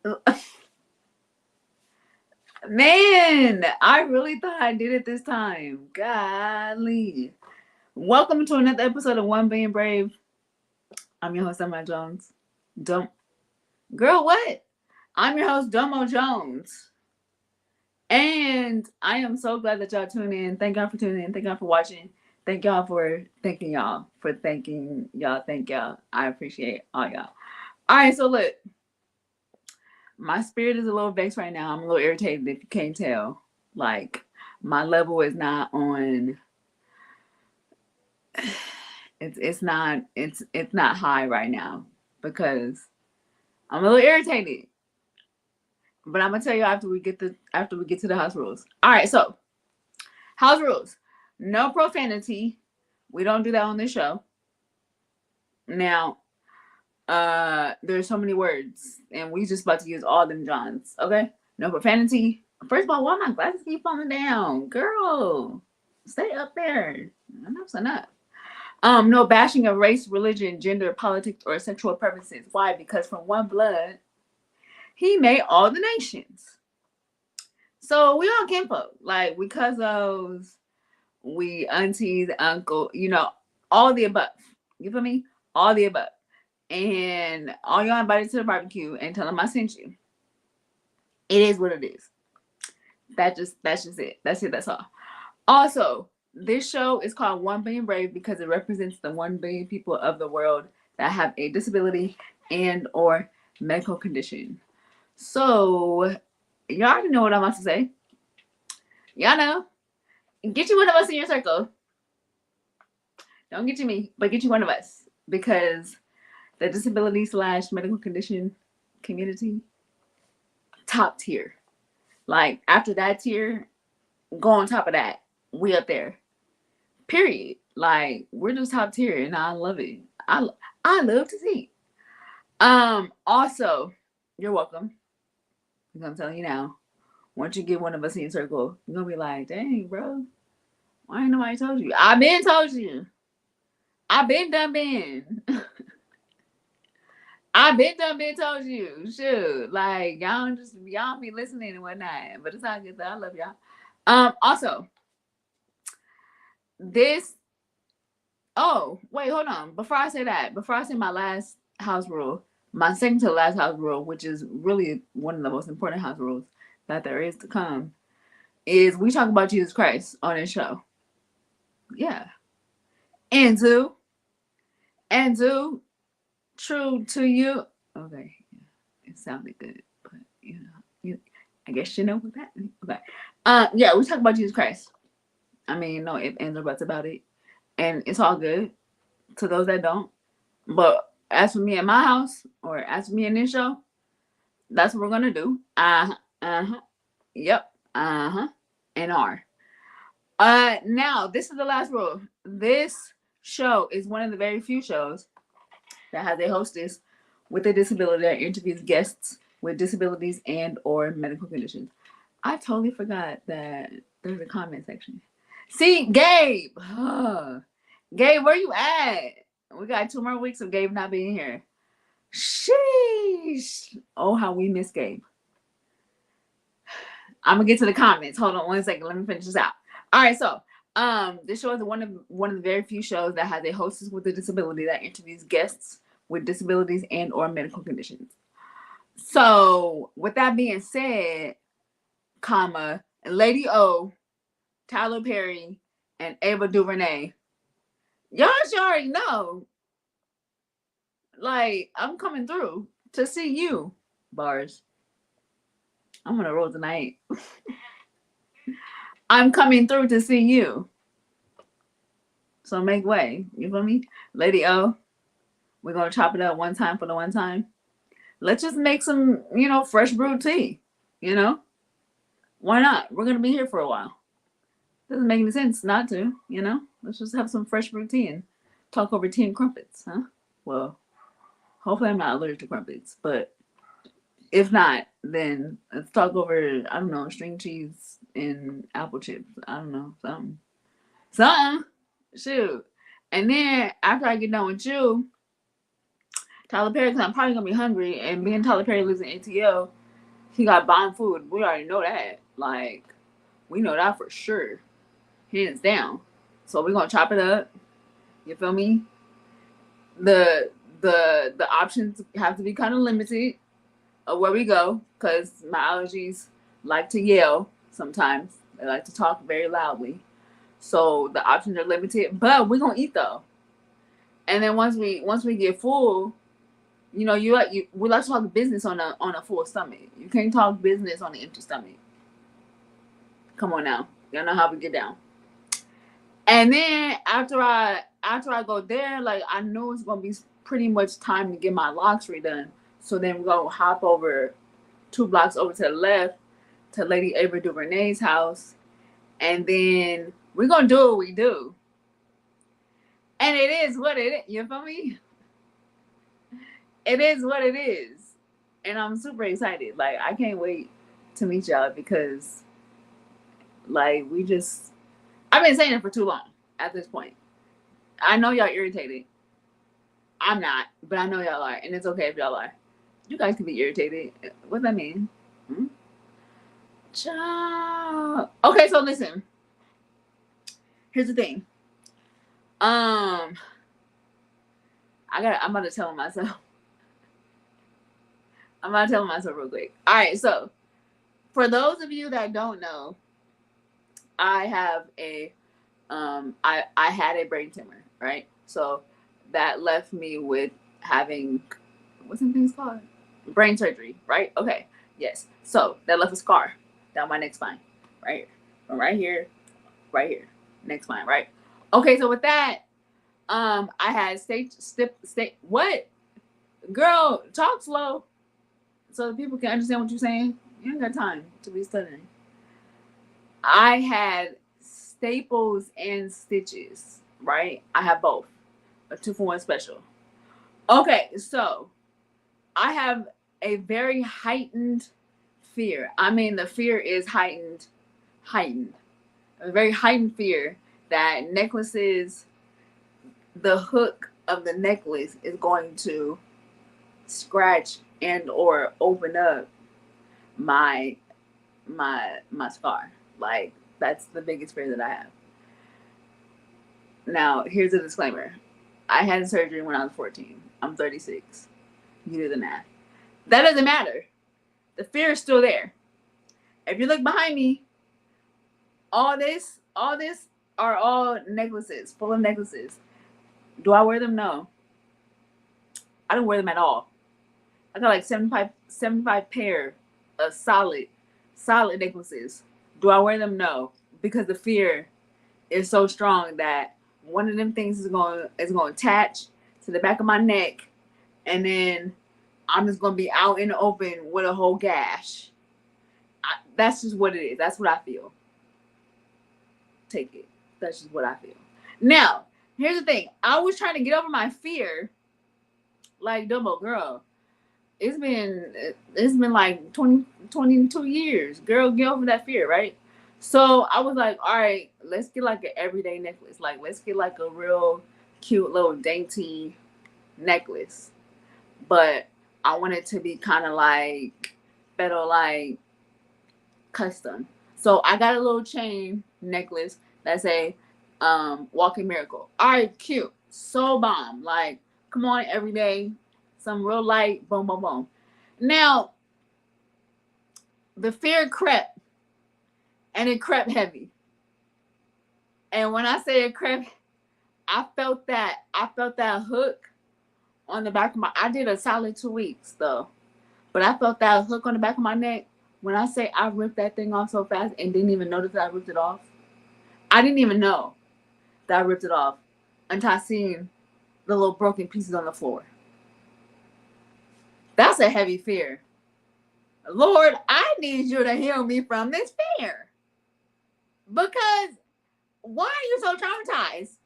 Man, I really thought I did it this time. Golly. Welcome to another episode of One Being Brave. I'm your host, Emma Jones. Dom- Girl, what? I'm your host, Domo Jones. And I am so glad that y'all tuned in. Thank y'all for tuning in. Thank y'all for watching. Thank y'all for thanking y'all. For thanking y'all. Thank y'all. I appreciate all y'all. All right, so look. My spirit is a little vexed right now. I'm a little irritated if you can't tell. Like, my level is not on it's not high right now because I'm a little irritated. But I'm gonna tell you after we get to the house rules. Alright, so house rules. No profanity. We don't do that on this show. Now, there's so many words and we just about to use all them Johns, okay? No profanity. First of all, why my glasses keep falling down? Girl, stay up there. Enough's enough. No bashing of race, religion, gender, politics, or sexual preferences. Why? Because from one blood, he made all the nations. So we all kinfolk. Like we cousins, we aunties, uncle, all the above. You feel me? All the above. And all y'all invited to the barbecue and tell them I sent you. It is what it is. That's just it. That's it. That's all. Also, this show is called 1 Billion Brave because it represents the 1 billion people of the world that have a disability and or medical condition. So, y'all already know what I'm about to say. Y'all know. Get you one of us in your circle. Don't get you me, but get you one of us. Because the disability slash medical condition community, top tier. Like, after that tier, go on top of that. We up there. Period. Like we're just top tier, and I love it. I love to see. Also, you're welcome. Because I'm telling you now, once you get one of us in your circle, you're gonna be like, dang, bro, why ain't nobody told you? I been told you. I been done been. I been done been told you. Shoot, like y'all be listening and whatnot, but it's all good though. I love y'all. Also, this Oh, wait, hold on. Before I say that, before I say my last house rule, my second to last house rule, which is really one of the most important house rules that there is to come, is we talk about Jesus Christ on this show. Yeah. And two, and two, true to you. Okay, yeah, it sounded good, but I guess you know what that means. Okay. Yeah, we talk about Jesus Christ. I mean, no if ands or buts about it, and it's all good to those that don't. But as for me at my house, or as for me in this show, that's what we're gonna do. Uh-huh. Yep. Uh-huh. And R. Now this is the last rule. This show is one of the very few shows that has a hostess with a disability that interviews guests with disabilities and or medical conditions. I totally forgot that there's a comment section. See, Gabe. Gabe, where you at? We got 2 more weeks of Gabe not being here. Sheesh. Oh, how we miss Gabe. I'm gonna get to the comments. Hold on 1 second. Let me finish this out. All right, so this show is one of the very few shows that has a hostess with a disability that interviews guests with disabilities and or medical conditions. So, with that being said, comma, Lady O, Tyler Perry, and Ava DuVernay, y'all should already know. Like, I'm coming through to see you. Bars. I'm gonna roll tonight. I'm coming through to see you. So make way. You feel me? Lady O, we're gonna chop it up one time for the one time. Let's just make some, fresh brewed tea. You know? Why not? We're gonna be here for a while. Doesn't make any sense not to. Let's just have some fresh brewed tea and talk over tea and crumpets, huh? Well, hopefully I'm not allergic to crumpets, but if not, then let's talk over, I don't know, string cheese and apple chips. I don't know, something. Something. Shoot. And then after I get done with you, Tyler Perry, because I'm probably gonna be hungry, and being Tyler Perry lives in ATL, he got bomb food. We already know that. Like, we know that for sure, hands down. So we're gonna chop it up. You feel me? The options have to be kind of limited of where we go, because my allergies like to yell sometimes. They like to talk very loudly. So the options are limited, but we're gonna eat though. And then once we get full, we like to talk business on a full stomach. You can't talk business on an empty stomach. Come on now, y'all know how we get down. And then after I go there, like I know it's gonna be pretty much time to get my locks redone. So then we're gonna hop over 2 blocks over to the left to Lady Ava DuVernay's house, and then we're gonna do what we do. And it is what it is. You feel me? It is what it is. And I'm super excited. Like, I can't wait to meet y'all because, like, I've been saying it for too long at this point. I know y'all irritated. I'm not, but I know y'all are. And it's okay if y'all are. You guys can be irritated. What does that mean? Hmm? Okay, so listen. Here's the thing. I'm about to tell myself. I'm about to tell myself real quick. All right, so for those of you that don't know, I have I had a brain tumor, right? So that left me with having, what's the things called? Brain surgery, right? Okay, yes. So that left a scar down my neck spine, right? From right here, neck spine, right? Okay, so with that, I had what? Girl, talk slow so that people can understand what you're saying. You ain't got time to be stuttering. I had staples and stitches, right? I have both. A 2-for-1 special. Okay, so I have a very heightened fear. I mean, the fear is heightened. A very heightened fear that necklaces, the hook of the necklace is going to scratch and or open up my scar. Like, that's the biggest fear that I have. Now, here's a disclaimer. I had surgery when I was 14. I'm 36. You do the math. That doesn't matter. The fear is still there. If you look behind me, all this are all necklaces, full of necklaces. Do I wear them? No. I don't wear them at all. I got like 75 pair of solid necklaces. Do I wear them? No. Because the fear is so strong that one of them things is going to attach to the back of my neck, and then I'm just going to be out in the open with a whole gash. That's just what it is. That's what I feel. Take it. That's just what I feel. Now, here's the thing. I was trying to get over my fear. Like, Domo, girl, it's been like 22 years. Girl, get over that fear, right? So I was like, all right, let's get like an everyday necklace. Like, let's get like a real cute little dainty necklace. But I want it to be kind of like, better like custom. So I got a little chain necklace that's a walking miracle. All right, cute. So bomb. Like, come on, every day. Some real light. Boom, boom, boom. Now, the fear crept. And it crept heavy. And when I say it crept, I felt that hook on the back of I did a solid 2 weeks though. But I felt that hook on the back of my neck. When I say I ripped that thing off so fast and didn't even notice that I ripped it off. I didn't even know that I ripped it off until I seen the little broken pieces on the floor. That's a heavy fear. Lord, I need you to heal me from this fear. Because why are you so traumatized?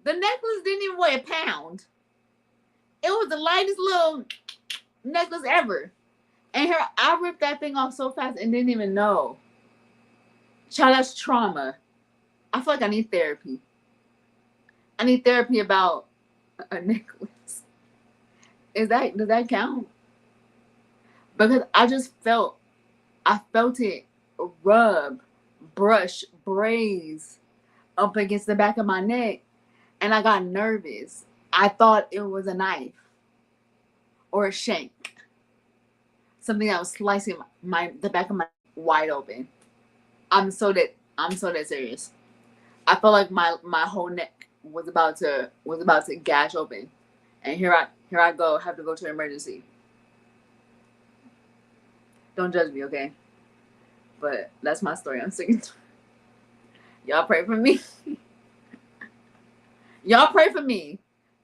The necklace didn't even weigh a pound. It was the lightest little necklace ever. And here, I ripped that thing off so fast and didn't even know. Child, that's trauma. I feel like I need therapy. I need therapy about a necklace. Does that count? Because I felt it rub, brush, braise up against the back of my neck, and I got nervous. I thought it was a knife or a shank, something that was slicing the back of my neck wide open. I'm so that serious. I felt like my whole neck was about to gash open, and here I go, have to go to emergency. Don't judge me, okay? But that's my story. I'm sticking to. Y'all pray for me. Y'all pray for me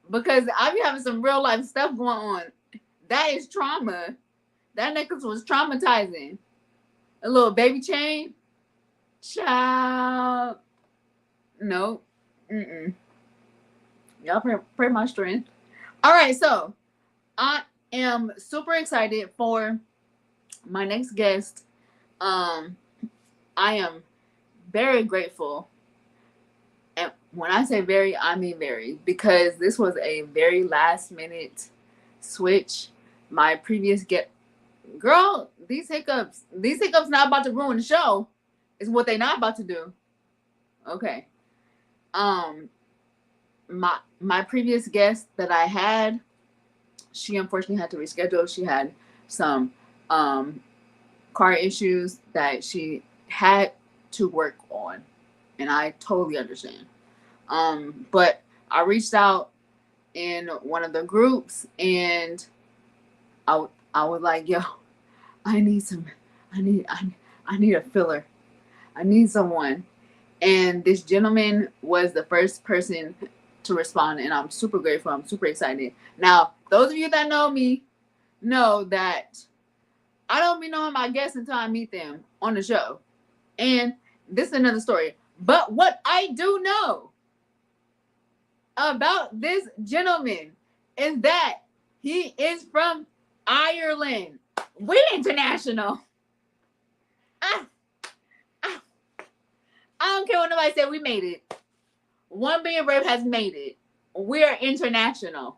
because I be having some real life stuff going on. That is trauma. That necklace was traumatizing. A little baby chain, child. No, mm-mm. Y'all pray my strength. All right, so I am super excited for my next guest. Um, I am very grateful, and when I say very, I mean very, because this was a very last minute switch. My previous get girl, these hiccups not about to ruin the show. Is what they not about to do. Okay. Um, my previous guest that I had, she unfortunately had to reschedule. She had some um car issues that she had to work on, and I totally understand. But I reached out in one of the groups, and I was like, "Yo, I need some, I need, I, I need a filler. I need someone." And this gentleman was the first person to respond, and I'm super grateful. I'm super excited. Now, those of you that know me know that I don't be knowing my guests until I meet them on the show. And this is another story. But what I do know about this gentleman is that he is from Ireland. We international. I, I, I don't care what nobody said. We made it. One Billion Brave has made it. We are international.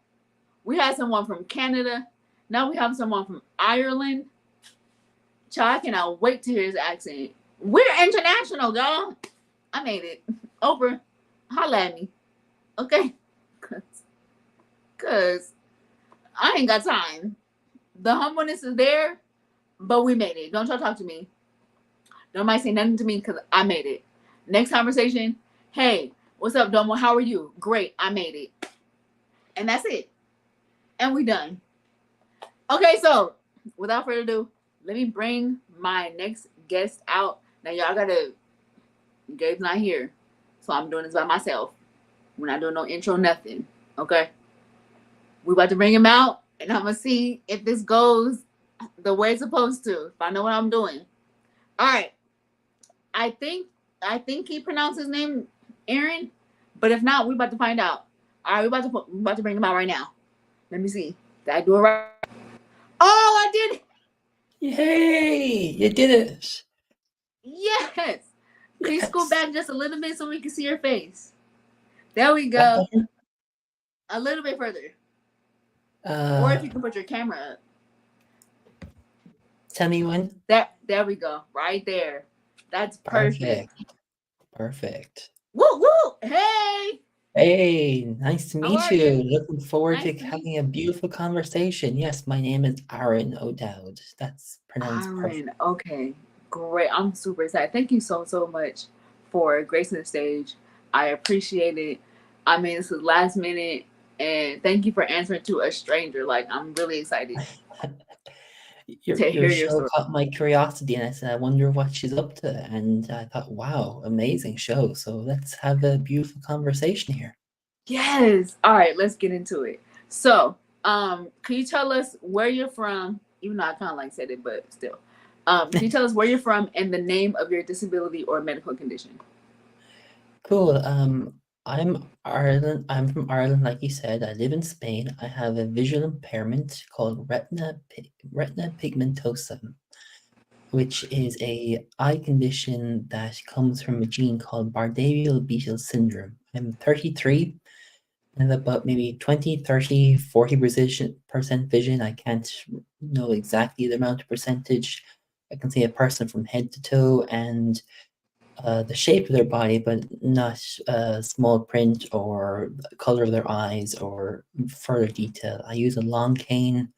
We had someone from Canada. Now we have someone from Ireland. Child, I cannot wait to hear his accent. We're international, y'all. I made it. Oprah, holla at me. Okay? Because I ain't got time. The humbleness is there, but we made it. Don't y'all talk to me. Nobody say nothing to me because I made it. Next conversation, hey, what's up, Domo? How are you? Great, I made it. And that's it. And we done. Okay, so without further ado, let me bring my next guest out. Now y'all gotta, Gabe's not here, so I'm doing this by myself. We're not doing no intro, nothing. Okay, we about to bring him out, and I'm gonna see if this goes the way it's supposed to. If I know what I'm doing. All right, I think he pronounced his name Aaron, but if not, we about to find out. All right, we about to bring him out right now. Let me see. Did I do it right? Oh, I did. Yay! You did it! Yes. Can you scoot Yes. back just a little bit so we can see your face? There we That go. better? A little bit further. Or if Uh, you can put your camera up. tell me when. There we go. Right there. That's perfect. Perfect. Perfect. Woo woo. Hey. Hey, nice to How meet are you. you? Looking forward Nice to to meet having a beautiful conversation. Yes, my name is Aaron O'Dowd. That's pronounced perfect. Aaron. Okay. Great. I'm super excited. Thank you so much for gracing the stage. I appreciate it. I mean, this is last minute, and thank you for answering to a stranger. Like, I'm really excited to Your hear your show story. caught my curiosity, and I said, I wonder what she's up to. And I thought, wow, amazing show. So let's have a beautiful conversation here. Yes. All right, let's get into it. So, can you tell us where you're from? Even though I kind of like said it, but still. Can you tell us where you're from and the name of your disability or medical condition? Cool. I'm from Ireland, like you said. I live in Spain. I have a visual impairment called retina pigmentosa, which is a eye condition that comes from a gene called Bardet-Biedl syndrome. I'm 33, and about maybe 20, 30, 40% vision. I can't know exactly the amount of percentage. I can see a person from head to toe and the shape of their body, but not small print or color of their eyes or further detail. I use a long cane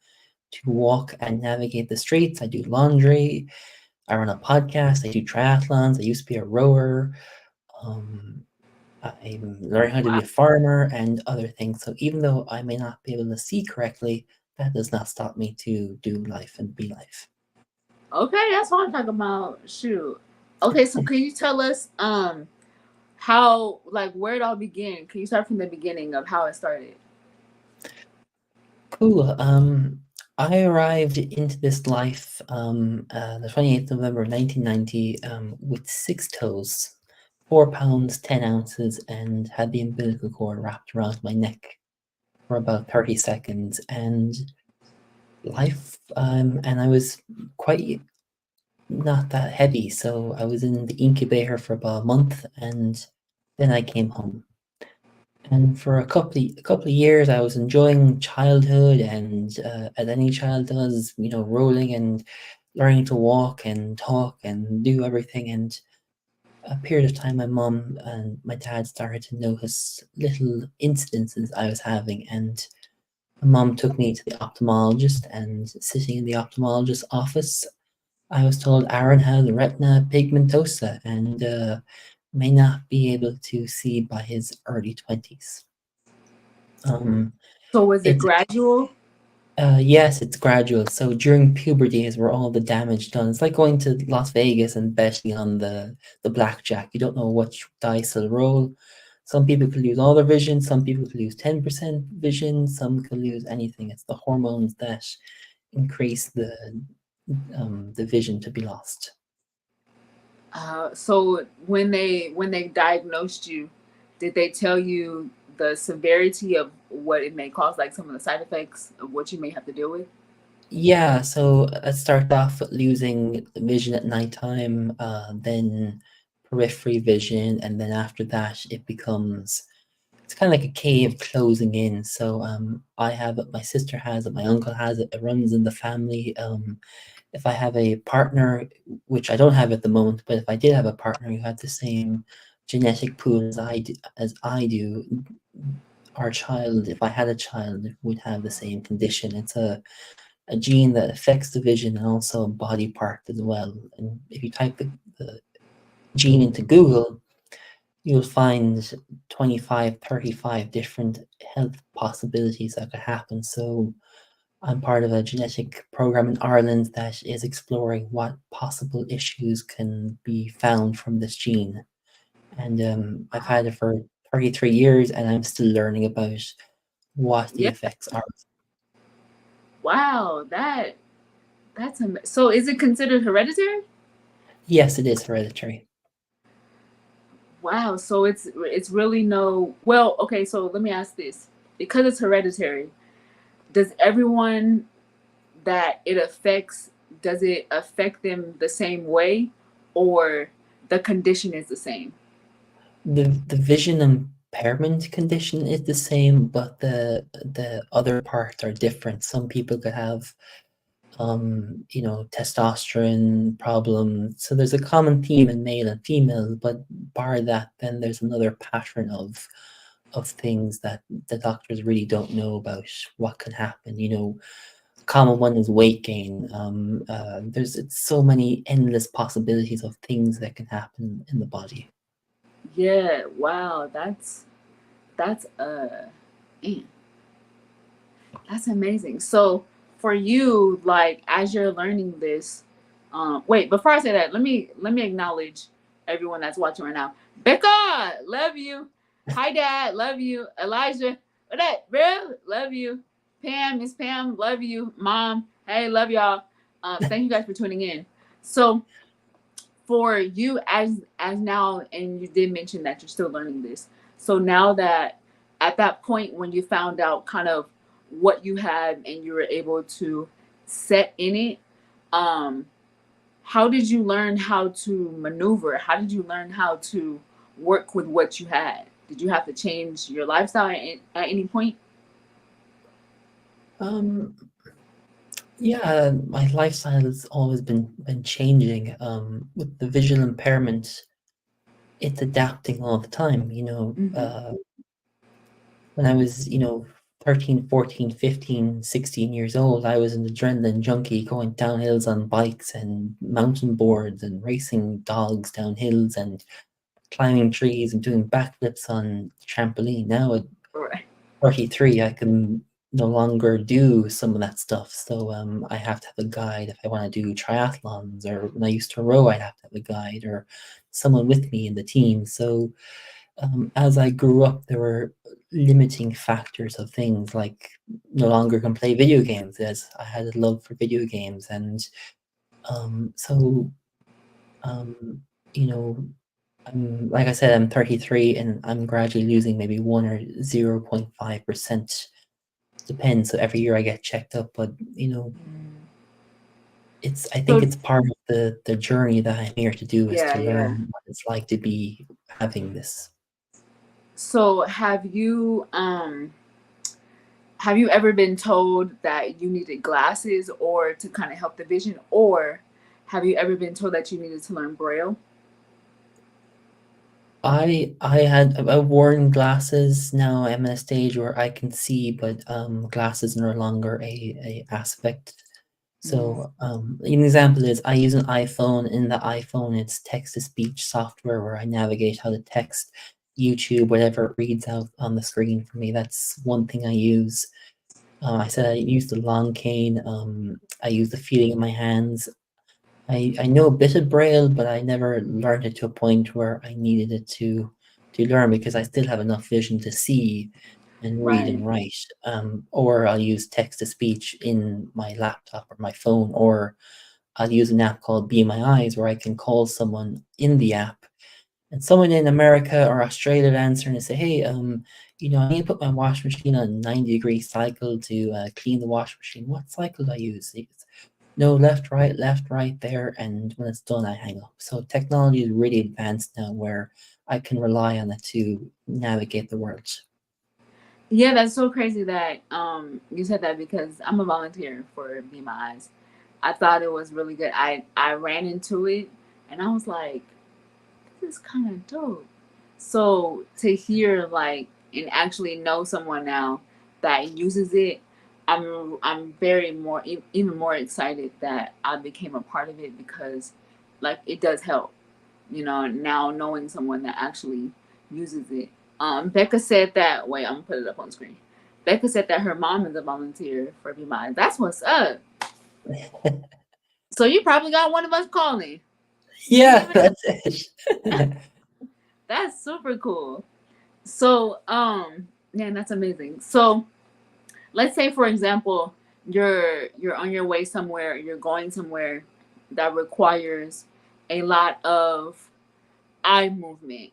to walk and navigate the streets. I do laundry. I run a podcast. I do triathlons. I used to be a rower. Um, I'm learning how to be Wow. a farmer and other things. So even though I may not be able to see correctly, that does not stop me to do life and be life. Okay, that's what I'm talking about. Shoot. Okay, so can you tell us how, like, where it all began? Can you start from the beginning of how it started? Cool. I arrived into this life the 28th of November 1990 with 6 toes, 4 pounds, 10 ounces, and had the umbilical cord wrapped around my neck for about 30 seconds. And and I was quite not that heavy, so I was in the incubator for about a month, and then I came home. And for a couple of years, I was enjoying childhood, and as any child does, rolling and learning to walk and talk and do everything. And a period of time, my mom and my dad started to notice little incidences I was having, and my mom took me to the ophthalmologist. And sitting in the ophthalmologist's office, I was told Aaron has retina pigmentosa and may not be able to see by his early 20s. Um, So was it it's gradual? yes, it's gradual. So during puberty is where all the damage done. It's like going to Las Vegas and betting on the blackjack. You don't know which dice will roll. Some people could lose all their vision. Some people could lose 10% vision. Some could lose anything. It's the hormones that increase the vision to be lost. So when they diagnosed you, did they tell you the severity of what it may cause, like some of the side effects of what you may have to deal with? Yeah, so it started off with losing vision at nighttime, then periphery vision, and then after that it becomes it's kind of like a cave closing in. So I have it, my sister has it, my uncle has it. It runs in the family. If I have a partner, which I don't have at the moment, but if I did have a partner who had the same genetic pool as I do, our child, if I had a child, would have the same condition. It's a gene that affects the vision and also a body part as well. And if you type the gene into Google, you'll find 25, 35 different health possibilities that could happen. So I'm part of a genetic program in Ireland that is exploring what possible issues can be found from this gene. And I've had it for 33 years and I'm still learning about what the Yeah. effects are. Wow. So is it considered hereditary? Yes, it is hereditary. Wow. So it's really no. Well, okay. So let me ask this: because it's hereditary, does everyone that it affects, does it affect them the same way, or the condition is the same? The vision impairment condition is the same, but the other parts are different. Some people could have testosterone problems. So there's a common theme in male and female, but bar that, then there's another pattern of things that the doctors really don't know about what can happen. Common one is weight gain. There's it's so many endless possibilities of things that can happen in the body. Yeah. Wow. That's man, that's amazing. So for you, like as you're learning this, wait, before I say that, let me acknowledge everyone that's watching right now. Becca, love you. Hi Dad, love you. Elijah, what up, bro? Love you. Pam, Miss Pam, love you. Mom, hey, love y'all. Thank you guys for tuning in. So for you as now, and you did mention that you're still learning this, so now that at that point when you found out kind of what you had and you were able to set in it, um how did you learn how to maneuver, how did you learn how to work with what you had? Did you have to change your lifestyle at any point? Um, yeah, my lifestyle has always been changing. With the visual impairment, it's adapting all the time. Mm-hmm. When I was, 13, 14, 15, 16 years old, I was an adrenaline junkie going down hills on bikes and mountain boards and racing dogs down hills and climbing trees and doing backflips on trampoline. Now at Right. 33, I can no longer do some of that stuff. So I have to have a guide if I want to do triathlons, or when I used to row, I'd have to have a guide or someone with me in the team. So as I grew up, there were limiting factors of things like no longer can play video games, as I had a love for video games. And so, um, you know, like I said, I'm 33 and I'm gradually losing maybe 1 or 0.5%. Depends. So every year I get checked up, but Mm. I think So it's part of the journey that I'm here to do, is yeah, to yeah. learn what it's like to be having this. So have you ever been told that you needed glasses or to kind of help the vision, or have you ever been told that you needed to learn braille? I've worn glasses. Now I'm at a stage where I can see, but glasses are no longer a aspect. Mm. So an example is I use an iPhone. In the iPhone, it's text to speech software where I navigate how the text, YouTube, whatever it reads out on the screen for me. That's one thing I use. I said I use the long cane. I use the feeling in my hands. I know a bit of Braille, but I never learned it to a point where I needed it to learn, because I still have enough vision to see and read Right. and write. Or I'll use text to speech in my laptop or my phone, or I'll use an app called Be My Eyes where I can call someone in the app, and someone in America or Australia will answer and say, "Hey, I need to put my washing machine on 90-degree cycle to clean the washing machine. What cycle do I use?" No, left, right there, and when it's done, I hang up. So technology is really advanced now, where I can rely on it to navigate the world. Yeah, that's so crazy that you said that, because I'm a volunteer for Be My Eyes. I thought it was really good. I ran into it and I was like, this is kind of dope. So to hear like and actually know someone now that uses it, I'm very more even more excited that I became a part of it, because like it does help. Now knowing someone that actually uses it. Becca said that. Wait, I'm gonna put it up on screen. Becca said that her mom is a volunteer for Be Mine. That's what's up. So you probably got one of us calling. You didn't Yeah, even that's it. That's super cool. So, man, that's amazing. So, let's say, for example, you're on your way somewhere, you're going somewhere that requires a lot of eye movement,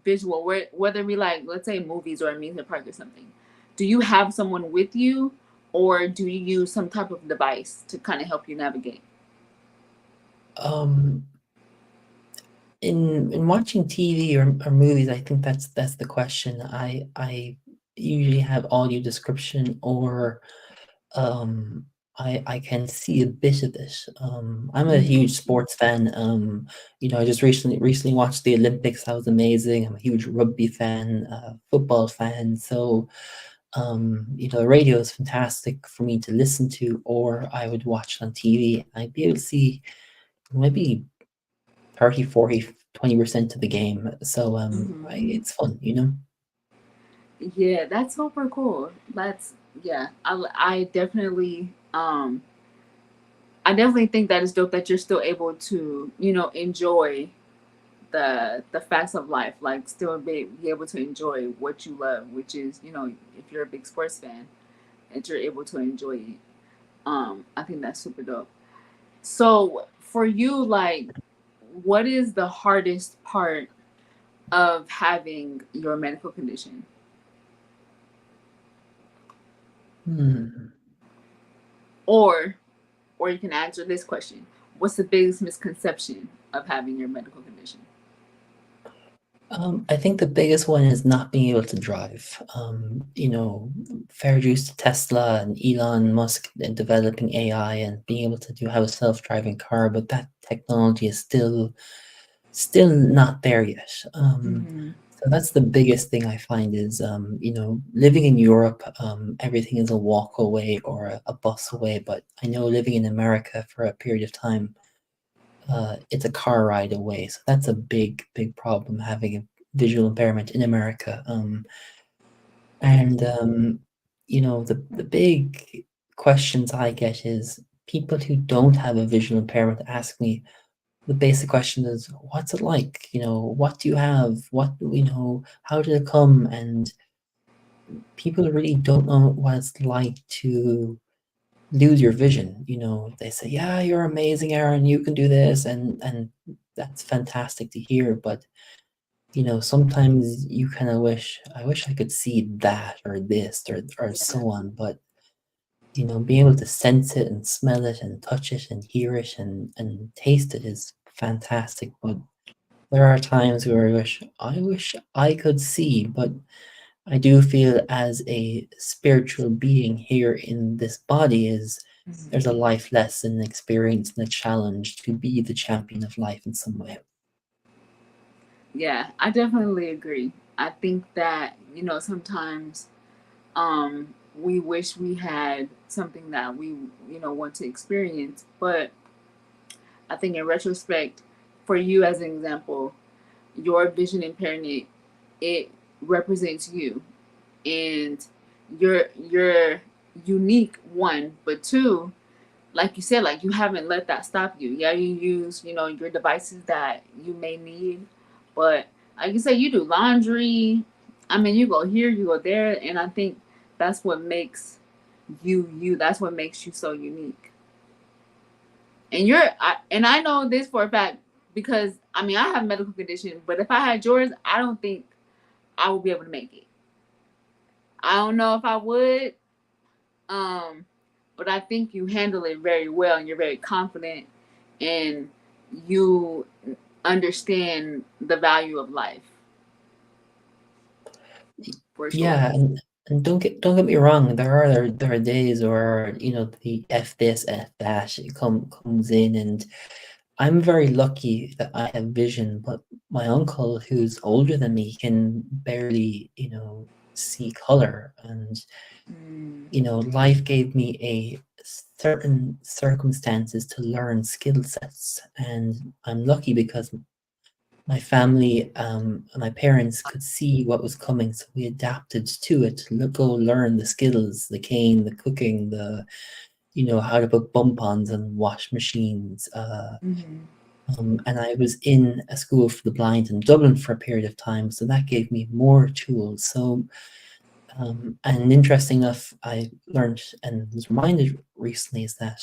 visual, whether it be like, let's say, movies or a amusement park or something. Do you have someone with you, or do you use some type of device to kind of help you navigate? um, in watching TV or movies, I think that's the question. I usually have audio description, or um, I can see a bit of it. I'm a Mm-hmm. huge sports fan. I just recently watched the Olympics. That was amazing. I'm a huge rugby fan, football fan. So, the radio is fantastic for me to listen to, or I would watch it on TV. I'd be able to see maybe 30, 40, 20% of the game. So, Mm-hmm. it's fun. Yeah, that's super cool. That's yeah. I definitely think that is dope that you're still able to enjoy the facts of life, like still be able to enjoy what you love, which is if you're a big sports fan, that you're able to enjoy it. I think that's super dope. So for you, like, what is the hardest part of having your medical condition? Hmm. or or you can answer this question: what's the biggest misconception of having your medical condition? I think the biggest one is not being able to drive. Fair dues to Tesla and Elon Musk in developing AI and being able to have a self-driving car, but that technology is still not there yet. Mm-hmm. So that's the biggest thing I find is, living in Europe, everything is a walk away or a bus away. But I know living in America for a period of time, it's a car ride away. So that's a big, big problem having a visual impairment in America. And the big questions I get is people who don't have a visual impairment ask me, the basic question is, what's it like? What do you have? How did it come? And people really don't know what it's like to lose your vision. They say, yeah, you're amazing, Aaron, you can do this, and that's fantastic to hear. But sometimes you kind of I wish I could see that or this or Yeah. so on. But being able to sense it and smell it and touch it and hear it and taste it is fantastic. But there are times where I wish I could see, but I do feel as a spiritual being here in this body is there's a Mhm. life lesson, experience, and a challenge to be the champion of life in some way. Yeah, I definitely agree. I think that, sometimes we wish we had something that we, want to experience, but I think in retrospect, for you as an example, your vision impairment, it represents you, and you're unique, one, but two, like you said, like you haven't let that stop you. Yeah, you use, your devices that you may need, but like you say, you do laundry. I mean, you go here, you go there, and I think that's what makes you you. That's what makes you so unique. And I know this for a fact because I mean I have a medical condition, but if I had yours, I don't think I would be able to make it. I don't know if I would, um, but I think you handle it very well and you're very confident and you understand the value of life for sure. Yeah, and don't get me wrong. There are days where the F this F that it comes in, and I'm very lucky that I have vision. But my uncle, who's older than me, can barely see color, and Mm, life gave me a certain circumstances to learn skill sets, and I'm lucky because my family, my parents could see what was coming, so we adapted to it. Go learn the skills, the cane, the cooking, how to put bump-ons and wash machines. mm-hmm. And I was in a school for the blind in Dublin for a period of time, so that gave me more tools. So, and interesting enough, I learned and was reminded recently is that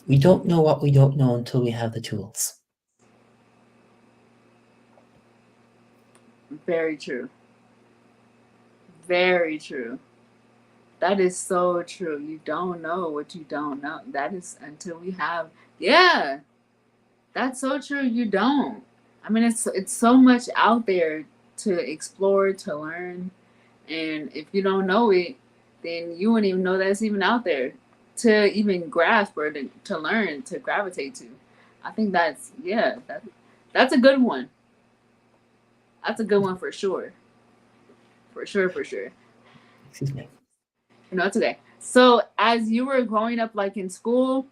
we don't know what we don't know until we have the tools. Very true. Very true. That is so true. You don't know what you don't know. That is until we have, yeah, that's so true. You don't. I mean, it's so much out there to explore, to learn, and if you don't know it, then you wouldn't even know that's even out there to even grasp or to learn to gravitate to. I think that's yeah, that's a good one. That's a good one for sure, for sure, for sure. Excuse me. It's okay. So as you were growing up, like in school,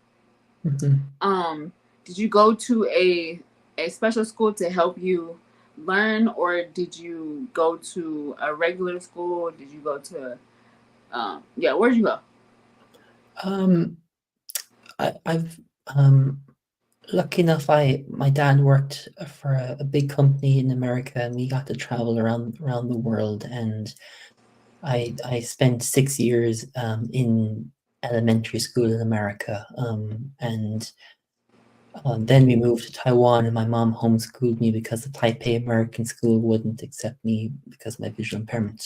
Mhm. um, did you go to a special school to help you learn, or did you go to a regular school? Did you go to yeah, where'd you go? Um, I've lucky enough, my dad worked for a big company in America, and we got to travel around the world. And I spent 6 years in elementary school in America, and then we moved to Taiwan, and my mom homeschooled me because the Taipei American school wouldn't accept me because of my visual impairment.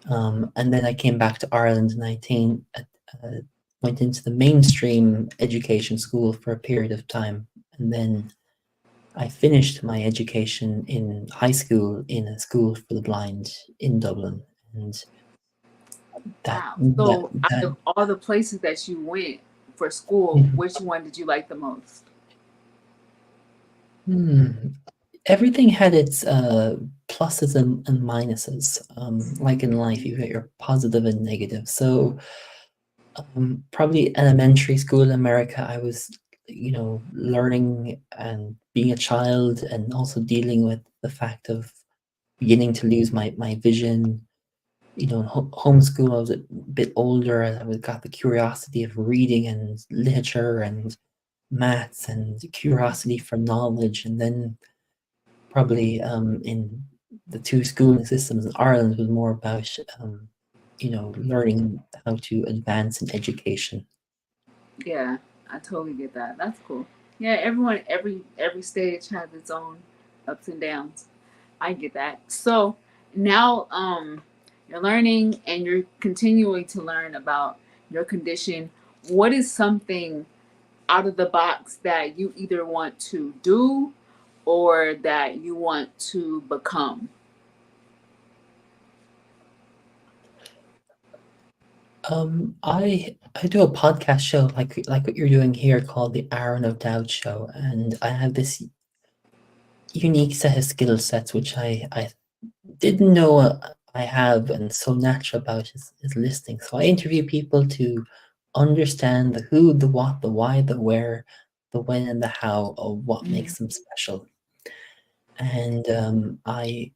And then I came back to Ireland, and went into the mainstream education school for a period of time, and then I finished my education in high school in a school for the blind in Dublin, and that Wow. that So out that of all the places that you went for school, Mhm. which one did you like the most? Hmm. Everything had its pluses and minuses. Like in life, you get your positive and negative. So, probably elementary school in America, I was, learning and being a child, and also dealing with the fact of beginning to lose my vision. In homeschool, I was a bit older, and got the curiosity of reading and literature and maths and curiosity for knowledge, and then probably in the two schooling systems in Ireland was more about learning how to advance in education. Yeah, I totally get that. That's cool. Yeah, everyone, every stage has its own ups and downs. I get that. So now, you're learning and you're continuing to learn about your condition. What is something out of the box that you either want to do or that you want to become? I do a podcast show like what you're doing here called the Aron of Doubt Show, and I have this unique set of skill sets which I didn't know I have, and so natural about is listening. So I interview people to understand the who, the what, the why, the where, the when, and the how of what Mm-hmm. makes them special. And I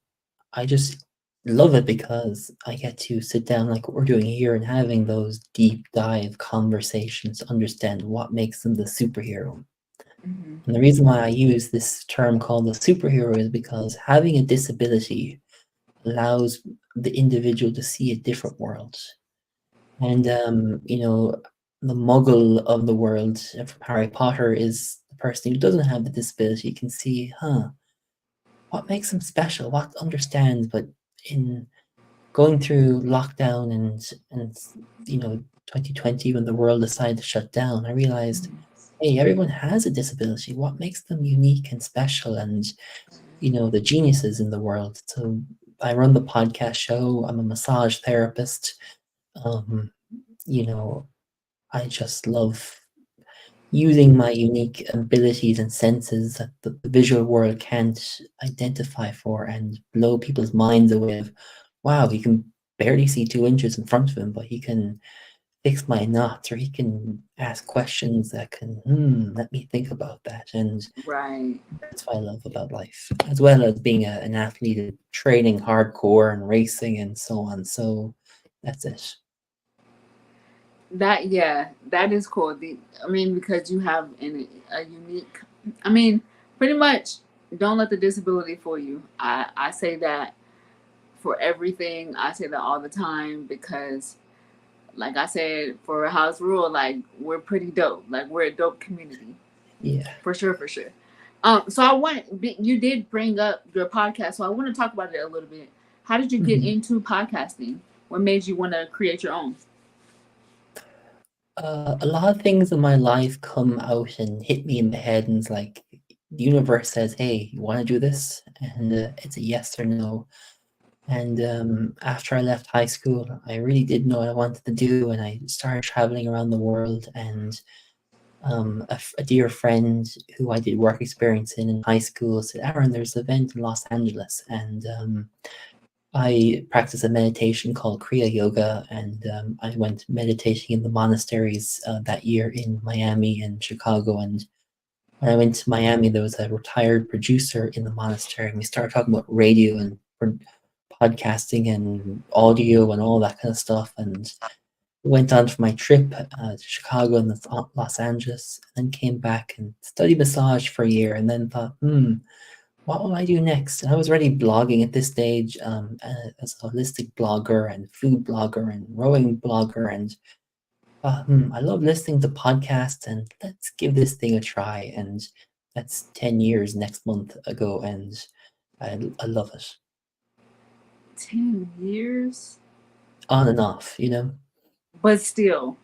just love it because I get to sit down like what we're doing here and having those deep dive conversations to understand what makes them the superhero. Mm-hmm. And the reason why I use this term called the superhero is because having a disability allows the individual to see a different world. And the muggle of the world from Harry Potter is the person who doesn't have the disability can see, what makes them special, what understands. But in going through lockdown and 2020 when the world decided to shut down, I realized, hey, everyone has a disability. What makes them unique and special, and the geniuses in the world? So I run the podcast show. I'm a massage therapist. Um, you know, I just love using my unique abilities and senses that the visual world can't identify for, and blow people's minds away of, wow, he can barely see 2 inches in front of him, but he can fix my knots, or he can ask questions that can, let me think about that. And Right. that's what I love about life, as well as being an athlete and training hardcore and racing and so on. So that's it. That, yeah, that is cool. I mean, because you have a unique. I mean, pretty much, don't let the disability fool you. I say that for everything. I say that all the time because, like I said, for a house rule, like we're pretty dope. Like we're a dope community Yeah. for sure, for sure. So you did bring up your podcast, so I want to talk about it a little bit. How did you get Mhm. into podcasting? What made you want to create your own? A lot of things in my life come out and hit me in the head, and it's like the universe says, "Hey, you want to do this?" And it's a yes or no. And after I left high school, I really didn't know what I wanted to do, and I started traveling around the world. And a dear friend who I did work experience in high school said, "Aaron, there's an event in Los Angeles," and I practice a meditation called Kriya Yoga, and I went meditating in the monasteries that year in Miami and Chicago. And when I went to Miami, there was a retired producer in the monastery, and we started talking about radio and podcasting and audio and all that kind of stuff. And went on for my trip to Chicago and Los Angeles, and then came back and studied massage for a year, and then thought, what will I do next? And I was already blogging at this stage as a holistic blogger and food blogger and rowing blogger. And I love listening to podcasts, and let's give this thing a try. And that's 10 years next month ago, and I love it. 10 years, On and off. but still,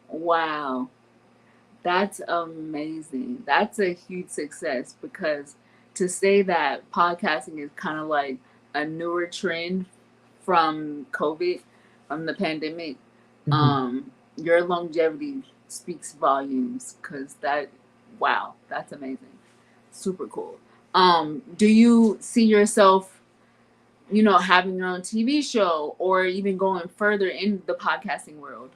wow. That's amazing. That's a huge success because to say that podcasting is kind of like a newer trend from COVID, from the pandemic, Mhm. um, your longevity speaks volumes because that, wow, that's amazing. Super cool. Do you see yourself, having your own TV show or even going further in the podcasting world?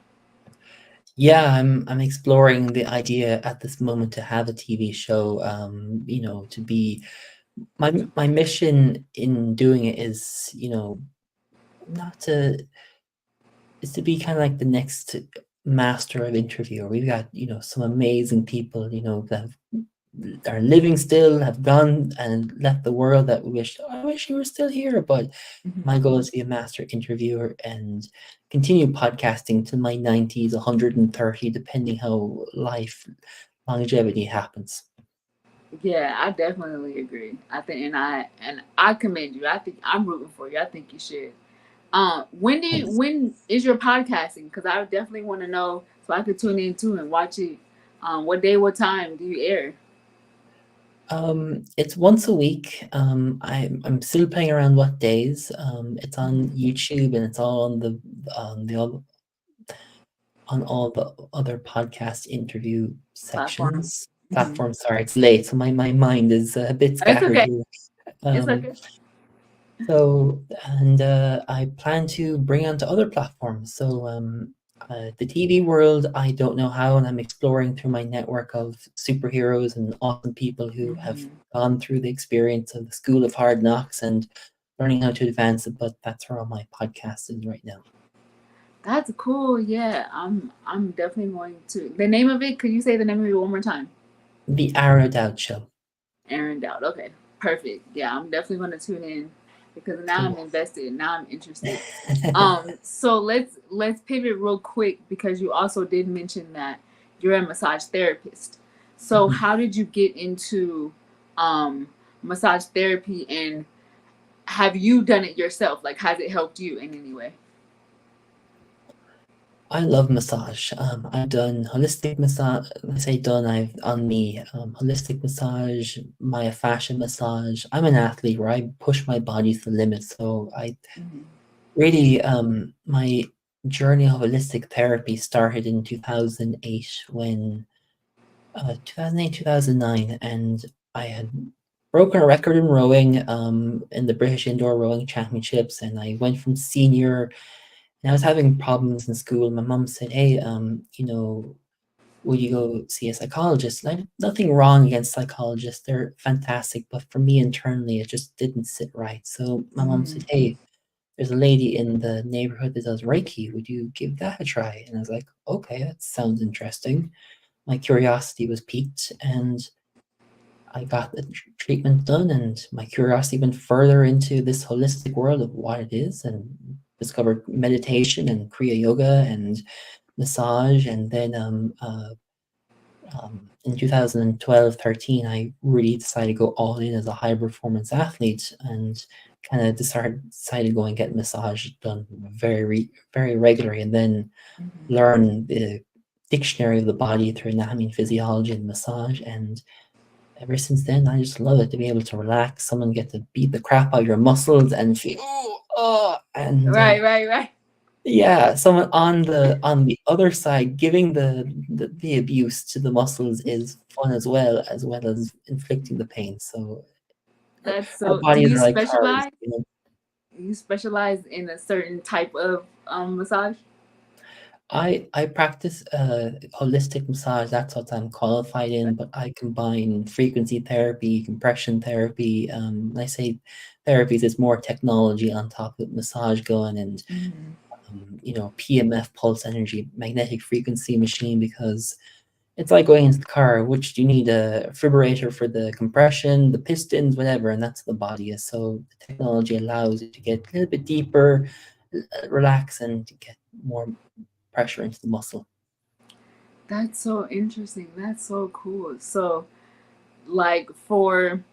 Yeah, I'm exploring the idea at this moment to have a TV show. To be my mission in doing it is, not to is to be kind of like the next master of interviewer. We've got, some amazing people, that are living still, have gone and left the world that I wish you were still here. But Mhm. my goal is to be a master interviewer and continue podcasting till my 90s, 130, depending how life longevity happens. Yeah, I definitely agree. I think, and I commend you. I think I'm rooting for you. I think you should. Thanks. When is your podcasting? Because I definitely want to know so I could tune in too and watch it. What day, what time do you air? It's once a week. I'm still playing around what days. It's on Mhm. YouTube and it's all on the on all the other podcast interview Platforms. sections Hmm. platforms. Sorry, it's late, so my mind is a bit It's scattered okay. here. It's Um, okay. I plan to bring onto other platforms. The TV world, I don't know how, and I'm exploring through my network of superheroes and awesome people who have Hmm. gone through the experience of the School of Hard Knocks and learning how to advance it. But that's where all my podcast is right now. That's cool. Yeah, I'm definitely going to. The name of it? Could you say the name of it one more time? The Arrow Dowd Show. Aaron Dowd. Okay, perfect. Yeah, I'm definitely going to tune in because now I'm Cool. invested. Now I'm interested. So let's pivot real quick because you also did mention that you're a massage therapist. So Mhm. how did you get into um massage therapy, and have you done it yourself? Like, has it helped you in any way? I love massage. I've done holistic massage. When I say done, I've on me holistic massage, myofascial massage. I'm an athlete where I push my body to the limit. So I Hmm. really my journey of holistic therapy started in 2008 when 2008 2009, and I had broken a record in rowing in the British Indoor Rowing Championships, and I went from senior and I was having problems in school. My mom said, "Hey, would you go see a psychologist?" And I nothing wrong against psychologists; they're fantastic. But for me internally, it just didn't sit right. So my mom Hmm. said, "Hey, there's a lady in the neighborhood that does Reiki. Would you give that a try?" And I was like, "Okay, that sounds interesting." My curiosity was piqued, and I got the treatment done, and my curiosity went further into this holistic world of what it is, and discovered meditation and Kriya yoga and massage. And then in 2012, 13, I really decided to go all in as a high performance athlete and kind of decided to go and get massage done very regularly, and then Hmm. learn the dictionary of the body through anatomy and physiology and massage. And ever since then, I just love it to be able to relax. Someone get to beat the crap out of your muscles and feel, and Right, right, right. yeah, someone on the other side giving the abuse to the muscles is fun as well as inflicting the pain. So That's our so. Do bodies you are like cars, specialize? You specialize in a certain type of massage? I practice holistic massage. That's what I'm qualified in, but I combine frequency therapy, compression therapy. When I say therapies, it's more technology on top of massage going, and Mm-hmm. PMF, pulse energy magnetic frequency machine, because it's like going into the car. Which do you need a defibrillator for the compression, the pistons, whatever, and that's the body is. So the technology allows you to get a little bit deeper, relax, and to get more pressure into the muscle. That's so interesting. That's so cool. So, like for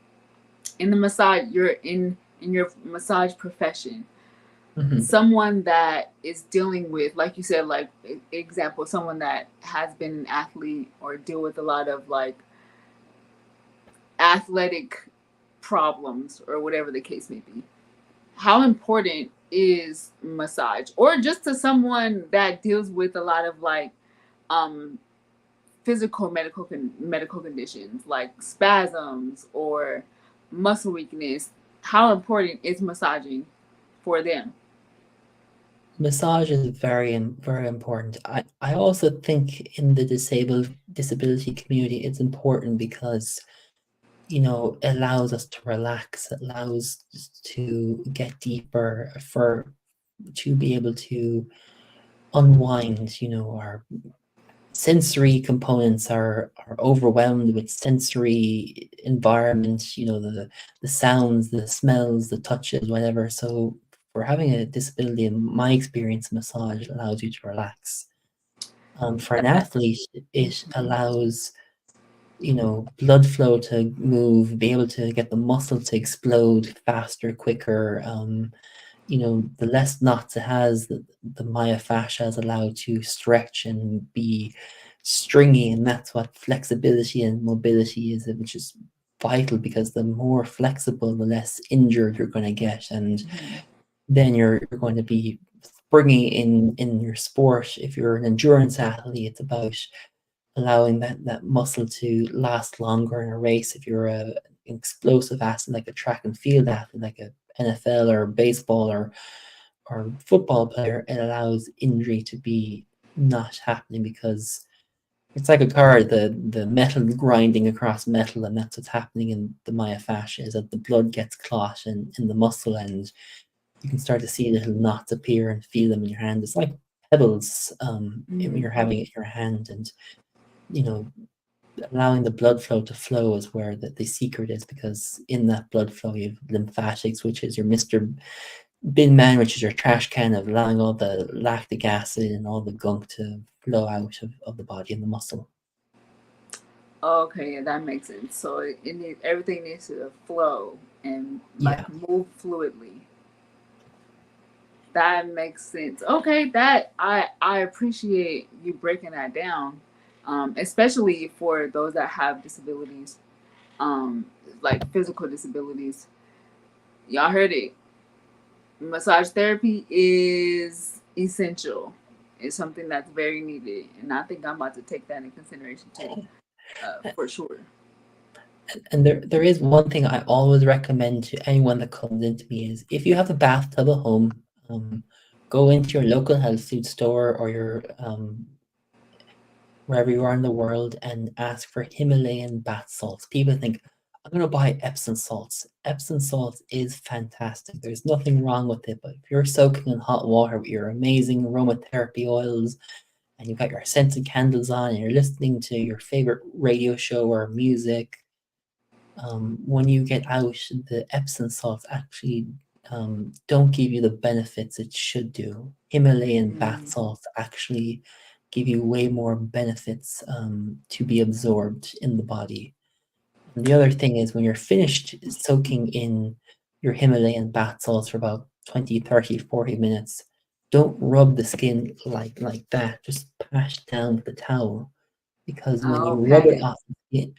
in the massage, you're in your massage profession. Mhm. Someone that is dealing with, like you said, like example, someone that has been an athlete or deal with a lot of like athletic problems or whatever the case may be. How important is massage, or just to someone that deals with a lot of like um physical medical conditions like spasms or muscle weakness? How important is massaging for them? Massage is very important. I also think in the disability community, it's important because it allows us to relax, it allows us to get deeper, to be able to unwind. Our sensory components are overwhelmed with sensory environment, the sounds, the smells, the touches, whatever. So for having a disability, in my experience, massage allows you to relax. For an athlete, it allows blood flow to move, be able to get the muscle to explode faster, quicker. The less knots it has, the myofascia is allowed to stretch and be stringy, and that's what flexibility and mobility is, which is vital because the more flexible, the less injured you're going to get, and Mhm. then you're going to be springy in your sport. If you're an endurance athlete, it's about allowing that muscle to last longer in a race. If you're an explosive athlete, like a track and field athlete, like a NFL or baseball or football player, it allows injury to be not happening because it's like a car, the metal grinding across metal, and that's what's happening in the myofascia, is that the blood gets clot in the muscle, and you can start to see little knots appear and feel them in your hand. It's like pebbles when you're Mhm. having it in your hand, and you know allowing the blood flow to flow is where the secret is, because in that blood flow you have lymphatics, which is your Mr. Bin Man, which is your trash can of allowing all the lactic acid and all the gunk to flow out of the body and the muscle. Okay, yeah, that makes sense. So it needs, everything needs to flow and like Yeah. move fluidly. That makes sense. Okay, that I appreciate you breaking that down, especially for those that have disabilities, um, like physical disabilities. Y'all heard it. Massage therapy is essential. It's something that's very needed, and I think I'm about to take that in consideration too, for sure. And there is one thing I always recommend to anyone that comes into me is, if you have a bathtub at home, go into your local health food store or your wherever you are in the world and ask for Himalayan bath salts. People think, I'm going to buy Epsom salts. Epsom salts is fantastic. There's nothing wrong with it. But if you're soaking in hot water with your amazing aromatherapy oils and you've got your scented candles on and you're listening to your favorite radio show or music, when you get out, the Epsom salts actually don't give you the benefits it should do. Himalayan bath Mm. salts actually give you way more benefits to be absorbed in the body. And the other thing is, when you're finished soaking in your Himalayan bath salts for about 20, 30, 40 minutes, don't rub the skin like that. Just pass down with the towel, because when you Okay.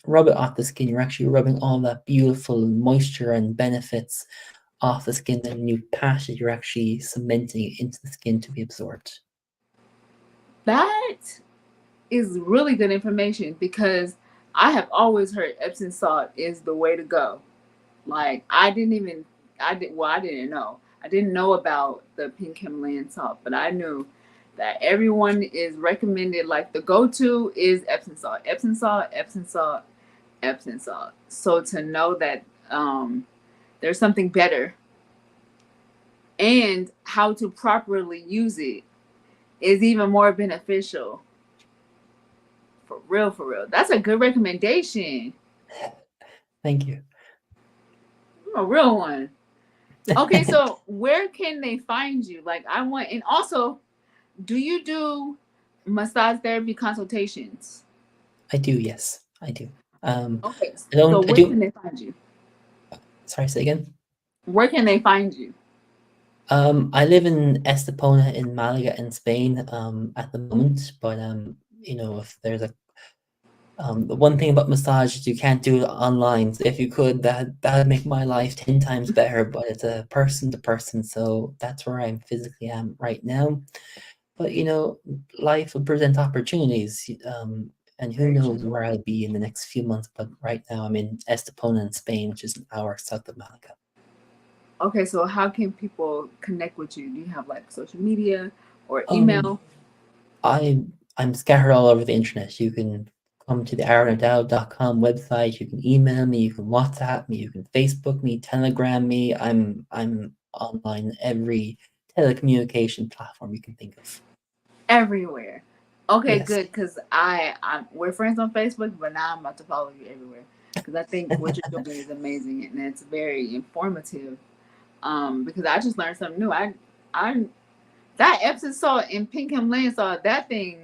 rub it off the skin, you're actually rubbing all that beautiful moisture and benefits off the skin. And when you pat it, you're actually cementing it into the skin to be absorbed. That is really good information because I have always heard Epsom salt is the way to go. Like I didn't even I did well I didn't know. I didn't know about the pink Himalayan salt, but I knew that everyone is recommended like the go-to is Epsom salt. Epsom salt, Epsom salt, Epsom salt. So to know that there's something better and how to properly use it is even more beneficial. For real, for real. That's a good recommendation. Thank you. A real one. Okay, so where can they find you? Like I want, and also, do you do massage therapy consultations? I do, yes, I do. Okay, I so don't, I where can do, they find you? sorry, say again. Where can they find you? I live in Estepona in Malaga in Spain at the moment, but if there's The one thing about massage is you can't do it online. So if you could, that'd make my life 10 times better. But it's a person to person, so that's where I'm physically am right now. But life will present opportunities, and who Very knows true. where I'll be in the next few months. But right now, I'm in Estepona in Spain, which is an hour south of Malaga. Okay, so how can people connect with you? Do you have like social media or Um, email? I I'm scattered all over the internet. You can come to the aronodow.com website. You can email me. You can WhatsApp me. You can Facebook me. Telegram me. I'm online every telecommunication platform you can think of. Everywhere. Okay, Yes. good. Cause we're friends on Facebook, but now I'm about to follow you everywhere. Cause I think what you're doing is amazing and it's very informative. Because I just learned something new. I that Epsom salt and pink Himalayan salt, that thing,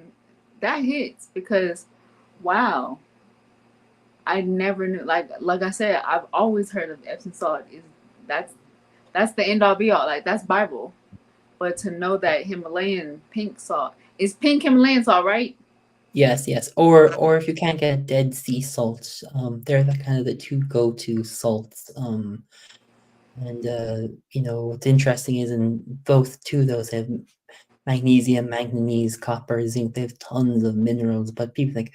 that hits because, wow, I never knew. Like I said, I've always heard of Epsom salt. Is that's that's the end all be all. Like that's Bible. But to know that Himalayan pink salt is pink Himalayan salt, right? Yes, yes. Or if you can't get Dead Sea salts, they're the kind of the two go-to salts. And what's interesting is in both two of those have magnesium, manganese, copper, zinc. They have tons of minerals, but people think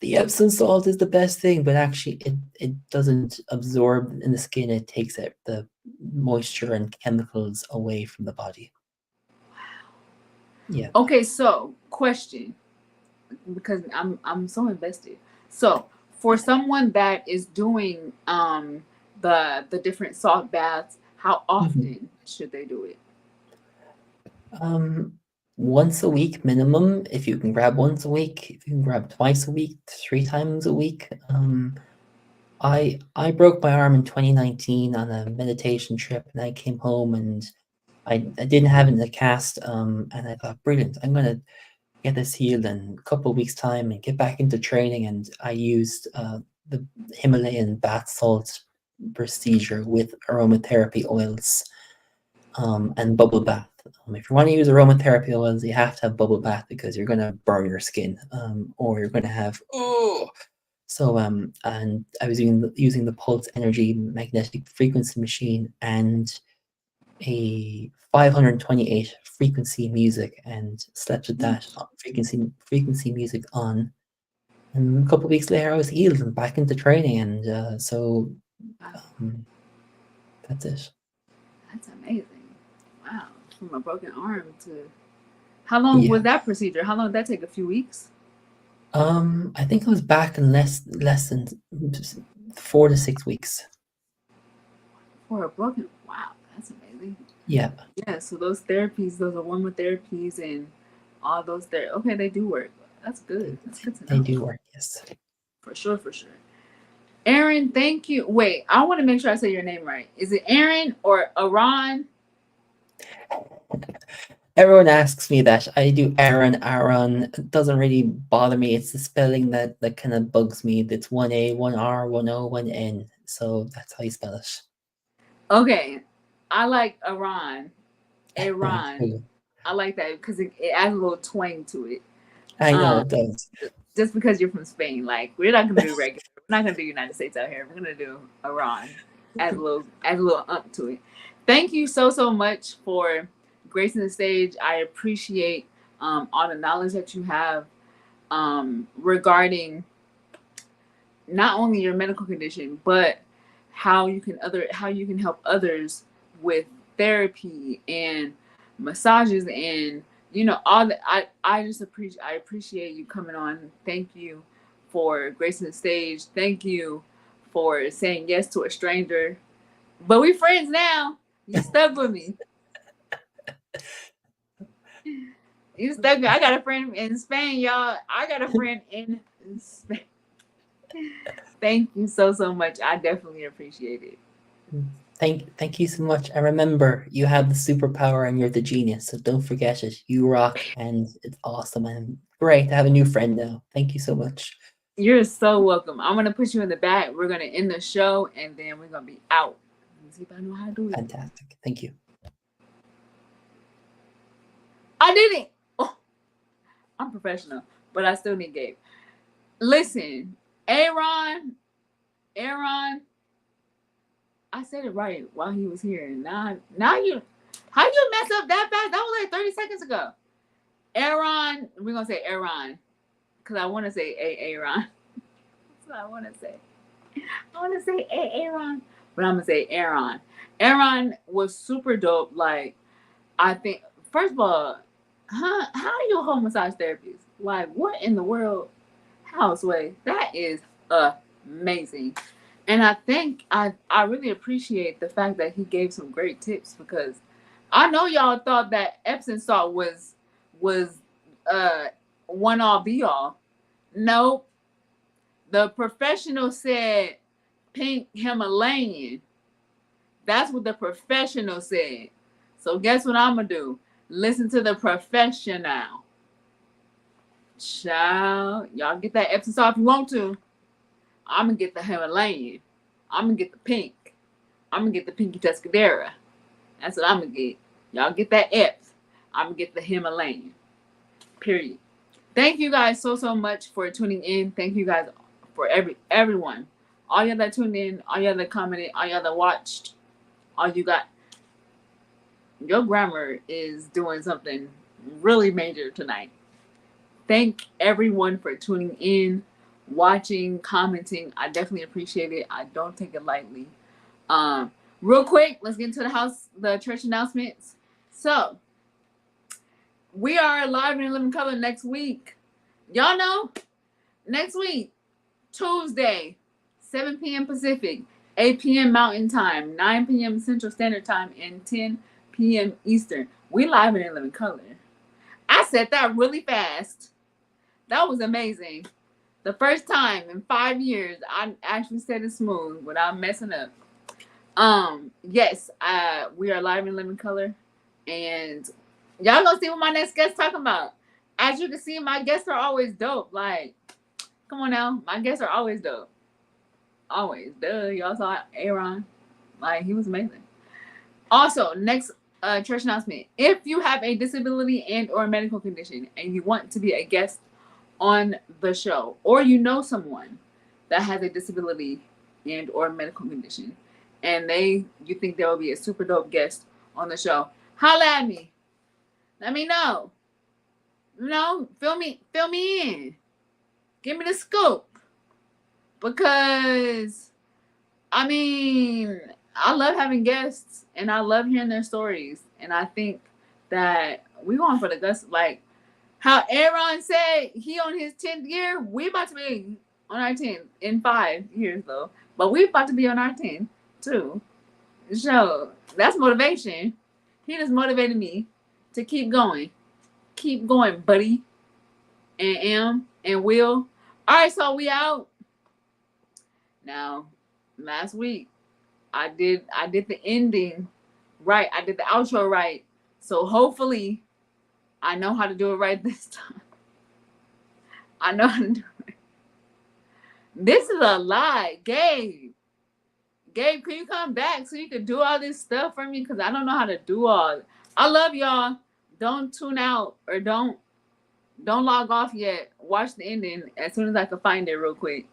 the Epsom salt is the best thing, but actually it doesn't absorb in the skin. It takes it the moisture and chemicals away from the body. Yeah. Okay, so question, because I'm so invested. So for someone that is doing the different salt baths, how Mhm. often should they do it? Um, Once a week minimum. If you can grab once a week, if you can grab twice a week, 3 times a week. I broke my arm in 2019 on a meditation trip, and I came home and I didn't have it in the cast. And I thought, brilliant, I'm gonna get this healed in a couple of weeks' time and get back into training. And I used the Himalayan bath salt procedure with aromatherapy oils and bubble bath. If you want to use aromatherapy oils, you have to have bubble bath because you're going to burn your skin, or you're going to have So and I was using the pulse energy magnetic frequency machine and a 528 frequency music and slept with that frequency music on. And a couple of weeks later, I was healed and back into training, and Wow, um, that's it. that's amazing. Wow, from a broken arm to how long Yeah. was that procedure? How long did that take? A few weeks I think I was back in less than 4 to 6 weeks. for a broken. Wow, that's amazing. Yeah, Yeah, so those therapies, those aromatherapies, and all those there. Okay, they do work. That's good. That's good to they know. do work. Yes. For sure, for sure. Aaron, thank you. Wait, I want to make sure I say your name right. Is it Aaron or Aron? Everyone asks me that. I do Aaron, Aaron. It doesn't really bother me. It's the spelling that kind of bugs me. It's one A, one R, one O, one N. So that's how you spell it. Okay, I like Aron. Right. Aaron. Cool. I like that because it adds a little twang to it. I know Um, it does. just because you're from Spain, like we're not gonna do regular. We're not gonna do United States out here. We're gonna do Iran. Add a little up to it. Thank you so much for gracing the stage. I appreciate all the knowledge that you have regarding not only your medical condition, but how you can help others with therapy and massages and all that. I appreciate you coming on. Thank you for gracing the stage. Thank you for saying yes to a stranger. But we friends now. You stuck with me. You stuck with me. I got a friend in Spain, y'all. I got a friend in Spain. Thank you so much. I definitely appreciate it. Thank you so much. And remember, you have the superpower and you're the genius. So don't forget it. You rock and it's awesome and great to have a new friend now. Thank you so much. You're so welcome. I'm gonna put you in the back. We're gonna end the show and then we're gonna be out. Let's see if I know how to do it. Fantastic. Thank you. I did it. Oh, I'm professional, but I still need Gabe. Listen, Aron. I said it right while he was here. Now you, how you mess up that fast? That was like 30 seconds ago. Aron, we're gonna say Aron, cause I want to say Aron. That's what I want to say. I want to say Aron, but I'm gonna say Aron. Aron was super dope. Like, I think, first of all, how are you a home massage therapist? Like, what in the world? Houseway. That is amazing. And I think I really appreciate the fact that he gave some great tips, because I know y'all thought that Epsom salt was uh one all be all. Nope. The professional said pink Himalayan. That's what the professional said. So guess what I'm gonna do? Listen to the professional. Child, y'all get that Epsom salt if you want to. I'm gonna get the Himalayan. I'm gonna get the pink. I'm gonna get the pinky Tuscadera. That's what I'm gonna get. Y'all get that Epps. I'm gonna get the Himalayan. Period. Thank you guys so much for tuning in. Thank you guys for everyone. All y'all that tuned in, all y'all that commented, all y'all that watched, all you got. Your grammar is doing something really major tonight. Thank everyone for tuning in, watching, commenting. I definitely appreciate it. I don't take it lightly. Real quick, let's get into the church announcements. So, we are live in living color next week. Y'all know, next week, Tuesday, 7 p.m. Pacific, 8 p.m. Mountain Time, 9 p.m. Central Standard Time, and 10 p.m. Eastern. We live in living color. I said that really fast. That was amazing. The first time in 5 years, I actually said it smooth without messing up. Yes, we are live in living color, and y'all gonna see what my next guest talking about. As you can see, my guests are always dope. Like, come on now, my guests are always dope. Always. Duh, y'all saw Aron. Like, he was amazing. Also, next church announcement. If you have a disability and or medical condition and you want to be a guest on the show, or you know someone that has a disability and or medical condition, and you think there will be a super dope guest on the show, holla at me. Let me know. Fill me in. Give me the scoop. Because, I mean, I love having guests and I love hearing their stories. And I think that we going for the gusto. Like how Aron said he on his 10th year, we about to be on our 10th in 5 years though. But we about to be on our 10th too. So that's motivation. He just motivated me to keep going. Keep going, buddy. And M and Will. Alright, so we out. Now, last week I did the ending right. I did the outro right. So hopefully I know how to do it right this time. I know how to do it. This is a lie, Gabe. Gabe, can you come back so you can do all this stuff for me? Because I don't know how to do all. I love y'all. Don't tune out or don't log off yet. Watch the ending as soon as I can find it real quick.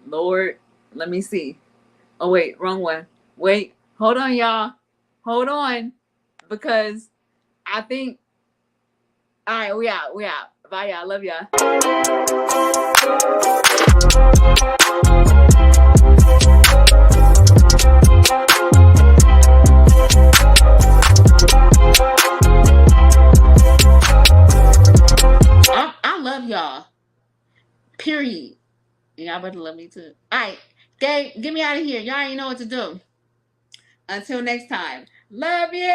Lord, let me see. Oh, wait, wrong one. Wait, hold on, y'all. Hold on. Because I think, all right, we out. Bye, y'all. Love y'all. I love y'all. Period. And y'all better love me too. All right. Gabe, get me out of here. Y'all already know what to do. Until next time. Love you.